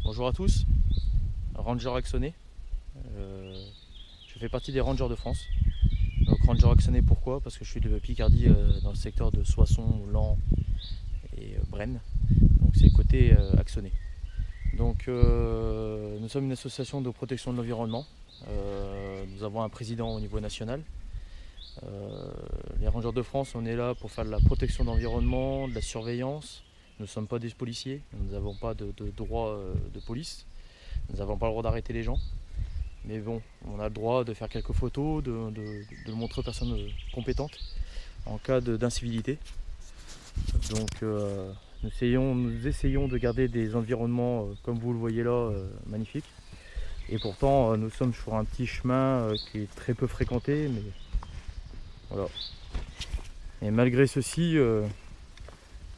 Bonjour à tous, Ranger Axonais. Je fais partie des Rangers de France. Donc Ranger Axonais pourquoi? Parce que je suis de Picardie dans le secteur de Soissons, Laon et Brenne. Donc c'est le côté Axonais. Donc nous sommes une association de protection de l'environnement. Nous avons un président au niveau national. Les Rangers de France, on est là pour faire de la protection de l'environnement, de la surveillance. Nous ne sommes pas des policiers, nous n'avons pas de droit de police. Nous n'avons pas le droit d'arrêter les gens. Mais bon, on a le droit de faire quelques photos, de le montrer aux personnes compétentes en cas d'incivilité. Donc nous essayons de garder des environnements, comme vous le voyez là, magnifiques. Et pourtant, nous sommes sur un petit chemin qui est très peu fréquenté. Mais voilà. Et malgré ceci,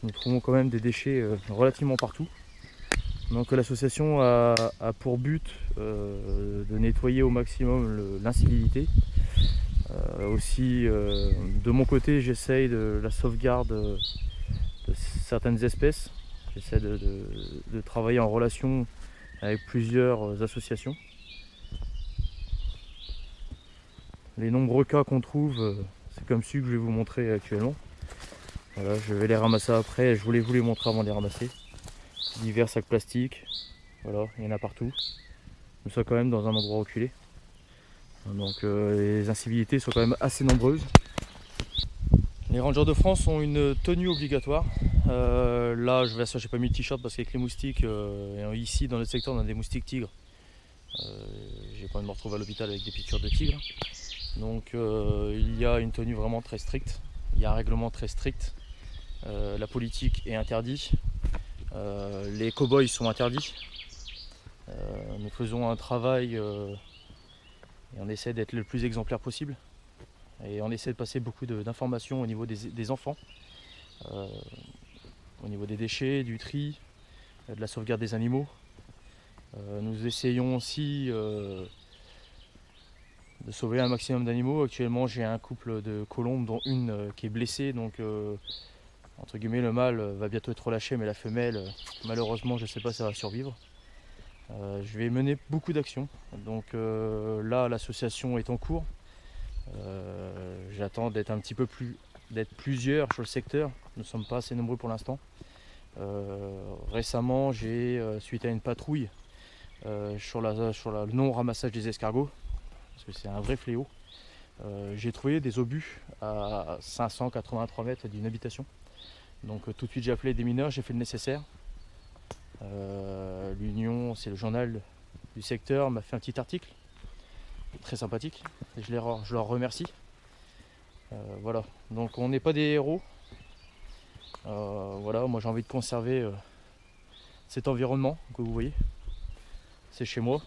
nous trouvons quand même des déchets relativement partout. Donc l'association a pour but de nettoyer au maximum l'incivilité. Aussi, de mon côté, j'essaye de la sauvegarde de certaines espèces. J'essaie de travailler en relation avec plusieurs associations. Les nombreux cas qu'on trouve, c'est comme celui que je vais vous montrer actuellement. Voilà, je vais les ramasser après. Je voulais vous les montrer avant de les ramasser. Divers sacs plastiques, voilà, il y en a partout. Nous sommes quand même dans un endroit reculé. Donc les incivilités sont quand même assez nombreuses. Les Rangers de France ont une tenue obligatoire. Là, j'ai pas mis de t-shirt parce qu'avec les moustiques, ici dans le secteur, on a des moustiques tigres. J'ai pas envie de me retrouver à l'hôpital avec des piqûres de tigres. Donc il y a une tenue vraiment très stricte. Il y a un règlement très strict. La politique est interdite. Les cow-boys sont interdits. Nous faisons un travail et on essaie d'être le plus exemplaire possible. Et on essaie de passer beaucoup d'informations au niveau des enfants, au niveau des déchets, du tri, de la sauvegarde des animaux. Nous essayons aussi de sauver un maximum d'animaux. Actuellement, j'ai un couple de colombes, dont une qui est blessée. Donc, entre guillemets, le mâle va bientôt être relâché, mais la femelle, malheureusement, je ne sais pas si elle va survivre. Je vais mener beaucoup d'actions. Donc là, l'association est en cours. J'attends d'être d'être plusieurs sur le secteur. Nous ne sommes pas assez nombreux pour l'instant. Récemment, suite à une patrouille sur le non-ramassage des escargots, parce que c'est un vrai fléau, j'ai trouvé des obus à 583 mètres d'une habitation. Donc tout de suite j'ai appelé des mineurs, j'ai fait le nécessaire. L'Union, c'est le journal du secteur, m'a fait un petit article très sympathique et je leur remercie. Voilà, donc on n'est pas des héros. Voilà, moi j'ai envie de conserver cet environnement que vous voyez. C'est chez moi.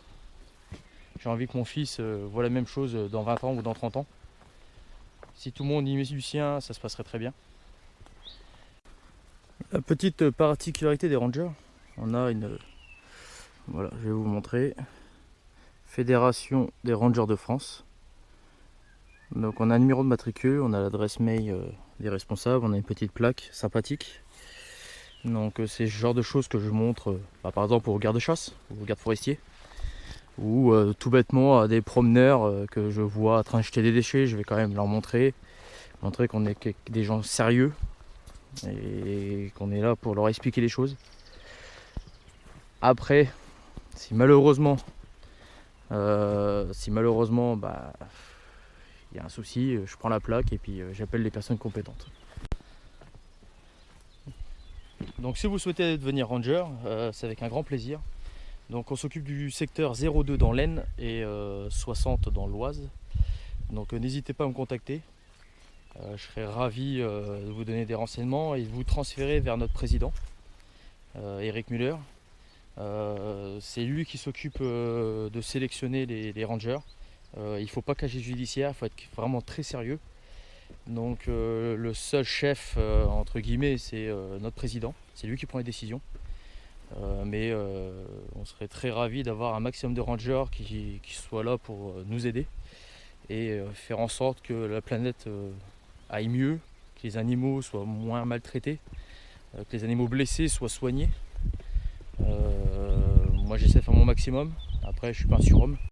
J'ai envie que mon fils voit la même chose dans 20 ans ou dans 30 ans. Si tout le monde y met du sien, ça se passerait très bien. La petite particularité des Rangers, on a voilà, je vais vous montrer. Fédération des Rangers de France. Donc on a un numéro de matricule, on a l'adresse mail des responsables, on a une petite plaque sympathique. Donc c'est ce genre de choses que je montre, par exemple aux gardes-chasse, aux gardes forestiers, ou tout bêtement à des promeneurs que je vois en train de jeter des déchets. Je vais quand même leur montrer qu'on est des gens sérieux et qu'on est là pour leur expliquer les choses. Après, si malheureusement il y a un souci, je prends la plaque et puis j'appelle les personnes compétentes. Donc si vous souhaitez devenir ranger, c'est avec un grand plaisir. Donc on s'occupe du secteur 02 dans l'Aisne et 60 dans l'Oise. Donc n'hésitez pas à me contacter. Je serai ravi de vous donner des renseignements et de vous transférer vers notre président, Eric Müller. C'est lui qui s'occupe de sélectionner les rangers. Il ne faut pas cacher judiciaire, il faut être vraiment très sérieux. Donc le seul chef entre guillemets, c'est notre président. C'est lui qui prend les décisions. Mais on serait très ravis d'avoir un maximum de rangers qui soient là pour nous aider et faire en sorte que la planète aille mieux, que les animaux soient moins maltraités, que les animaux blessés soient soignés. Moi maximum. Après, je suis pas un surhomme.